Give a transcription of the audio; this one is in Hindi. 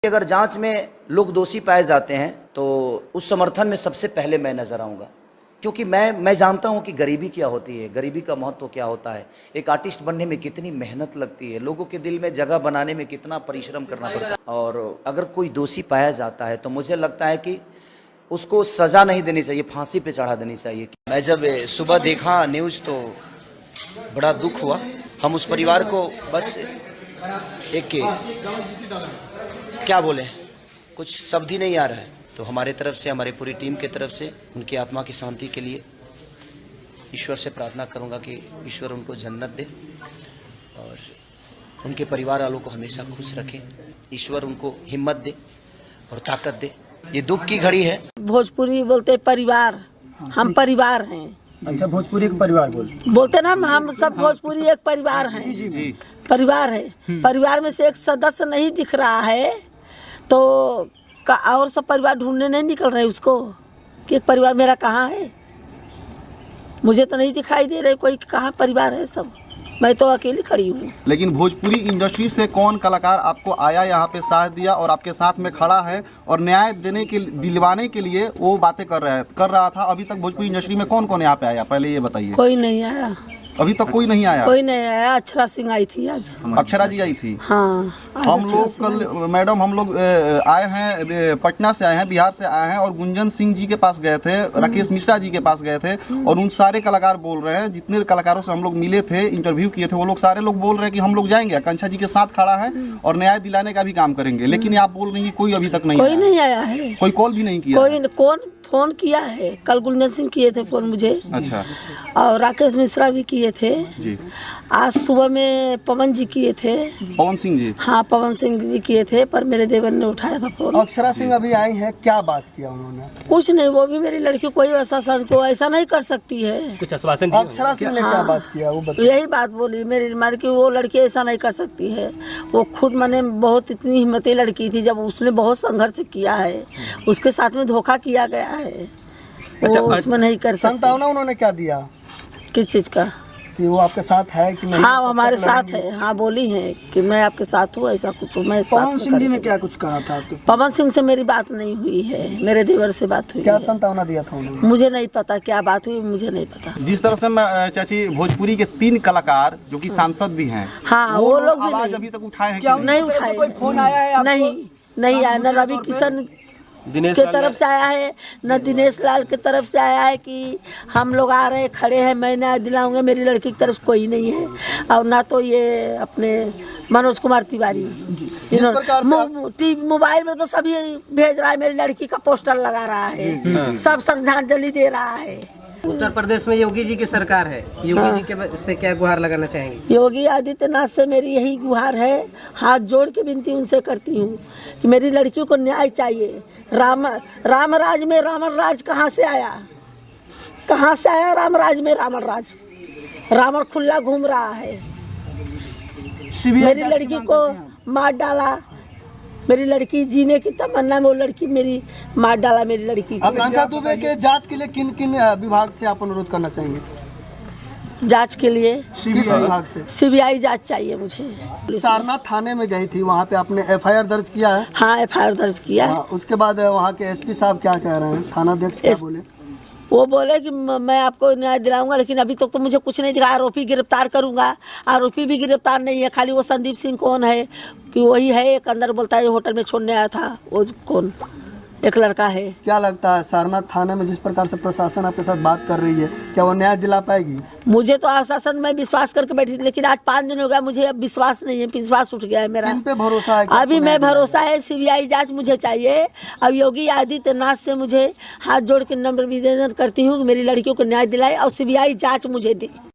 अगर जांच में लोग दोषी पाए जाते हैं तो उस समर्थन में सबसे पहले मैं नजर आऊंगा, क्योंकि मैं जानता हूं कि गरीबी क्या होती है, गरीबी का महत्व क्या होता है, एक आर्टिस्ट बनने में कितनी मेहनत लगती है, लोगों के दिल में जगह बनाने में कितना परिश्रम करना पड़ता है। और अगर कोई दोषी पाया जाता है तो मुझे लगता है कि उसको सजा नहीं देनी चाहिए, फांसी पे चढ़ा देनी चाहिए। मैं जब सुबह देखा न्यूज़ तो बड़ा दुख हुआ। हम उस परिवार को बस एक क्या बोले, कुछ शब्द ही नहीं आ रहा है। तो हमारे तरफ से, हमारी पूरी टीम के तरफ से उनकी आत्मा की शांति के लिए ईश्वर से प्रार्थना करूंगा कि ईश्वर उनको जन्नत दे और उनके परिवार वालों को हमेशा खुश रखे। ईश्वर उनको हिम्मत दे और ताकत दे। ये दुख की घड़ी है। भोजपुरी बोलते परिवार, हम परिवार हैं। अच्छा, भोजपुरी एक परिवार बोलते ना, हम सब भोजपुरी एक परिवार हैं। परिवार है, परिवार में से एक सदस्य नहीं दिख रहा है तो और सब परिवार ढूंढने नहीं निकल रहे उसको कि एक परिवार मेरा कहाँ है। मुझे तो नहीं दिखाई दे रहे कोई कहाँ परिवार है, सब मैं तो अकेली खड़ी हूँ। लेकिन भोजपुरी इंडस्ट्री से कौन कलाकार आपको आया, यहाँ पे साथ दिया और आपके साथ में खड़ा है और न्याय देने के दिलवाने के लिए वो बातें कर रहा था? अभी तक भोजपुरी इंडस्ट्री में कौन कौन यहाँ पे आया, पहले ये बताइए। कोई नहीं आया, अभी तक कोई नहीं आया। कोई नहीं आया। अक्षरा सिंह आई थी आज। अक्षरा जी आई थी। हाँ, हम लोग कल मैडम हम लोग आए हैं, पटना से आए हैं, बिहार से आए हैं और गुंजन सिंह जी के पास गए थे, राकेश मिश्रा जी के पास गए थे और उन सारे कलाकार बोल रहे हैं, जितने कलाकारों से हम लोग मिले थे, इंटरव्यू किए थे, वो लोग सारे लोग बोल रहे हैं कि हम लोग जाएंगे, आकांक्षा जी के साथ खड़ा है और न्याय दिलाने का भी काम करेंगे। लेकिन आप बोल रही हैं कोई अभी तक नहीं कोई नहीं आया है, कोई कॉल भी नहीं किया। कोई कौन फोन किया है? कल गुंजन सिंह किए थे फोन मुझे। अच्छा। और राकेश मिश्रा भी किए थे जी। आज सुबह में पवन जी किए थे। पवन सिंह जी? हाँ, पवन सिंह जी किए थे, पर मेरे देवर ने उठाया था फोन। अक्षरा सिंह अभी आई हैं, क्या बात किया उन्होंने? कुछ नहीं, वो भी मेरी लड़की कोई ऐसा नहीं कर सकती है। कुछ आश्वासन अक्षरा सिंह ने क्या बात किया वो बताइए। यही बात बोली मेरी मार की, वो लड़की ऐसा नहीं कर सकती है। वो खुद मैंने बहुत इतनी हिम्मती लड़की थी, जब उसने बहुत संघर्ष किया है, उसके साथ में धोखा किया गया है, वो उसमें नहीं कर सकती। संतावना उन्होंने क्या दिया? किस चीज का? कि वो आपके साथ है कि नहीं? हाँ, वो हमारे साथ है। हाँ, बोली है कि मैं आपके साथ हूँ, ऐसा कुछ मैं साथ। पवन सिंह जी ने क्या कुछ कहा था आपके? पवन सिंह से मेरी बात नहीं हुई है, मेरे देवर से बात हुई। क्या संतावना दिया था उन्होंने? मुझे नहीं पता क्या बात हुई, मुझे नहीं पता। जिस तरह से मैं चाची भोजपुरी के 3 कलाकार जो कि सांसद भी हैं, हाँ, वो लोग भी आवाज नहीं, अभी तक उठाए हैं? नहीं उठाए। कोई फोन आया है? नहीं आया। न रवि किशन के तरफ से आया है, न दिनेश लाल के तरफ से आया है कि हम लोग आ रहे खड़े हैं, मैं न्याय दिलाऊंगा। मेरी लड़की की तरफ कोई नहीं है। और ना तो ये अपने मनोज कुमार तिवारी, मोबाइल में तो सभी भेज रहा है, मेरी लड़की का पोस्टर लगा रहा है, सब श्रद्धांजलि दे रहा है। उत्तर प्रदेश में योगी जी की सरकार है, योगी जी के से क्या गुहार लगाना चाहेंगे? योगी आदित्यनाथ से मेरी यही गुहार है, हाथ जोड़ के विनती उनसे करती हूँ कि मेरी लड़कियों को न्याय चाहिए। राम राज में रावण राज कहाँ से आया? कहाँ से आया राम राज में रावण राज? रावण खुला घूम रहा है। मेरी लड़की को मार डाला, मेरी लड़की जीने की तमन्ना में वो लड़की मेरी मार डाला मेरी लड़की को। आकांक्षा दुबे के जांच के लिए किन किन विभाग से आप अनुरोध करना चाहेंगे? जांच के लिए किस विभाग से? सीबीआई जांच चाहिए मुझे। सारनाथ थाने में गई थी, वहाँ पे आपने एफआईआर दर्ज किया है? हाँ, एफआईआर दर्ज किया है। उसके बाद वहाँ के एसपी साहब क्या कह रहे हैं, थानाध्यक्ष क्या बोले? वो बोले कि मैं आपको न्याय दिलाऊंगा, लेकिन अभी तक तो मुझे कुछ नहीं दिखा। आरोपी गिरफ्तार करूंगा, आरोपी भी गिरफ्तार नहीं है। खाली वो संदीप सिंह कौन है कि वही है, एक अंदर बोलता है होटल में छोड़ने आया था, वो कौन एक लड़का है। क्या लगता है सारनाथ थाने में जिस प्रकार से प्रशासन आपके साथ बात कर रही है, क्या वो न्याय दिला पाएगी? मुझे तो आश्वासन में विश्वास करके बैठी थी, लेकिन आज 5 दिन हो गया, मुझे अब विश्वास नहीं है, विश्वास उठ गया है मेरा। किन पे भरोसा है? अभी मैं भरोसा है, सीबीआई जांच मुझे चाहिए। अब योगी आदित्यनाथ से मुझे हाथ जोड़ के नम्र निवेदन करती हूँ कि मेरी लड़कियों को न्याय दिलाए और सीबीआई जांच मुझे दी।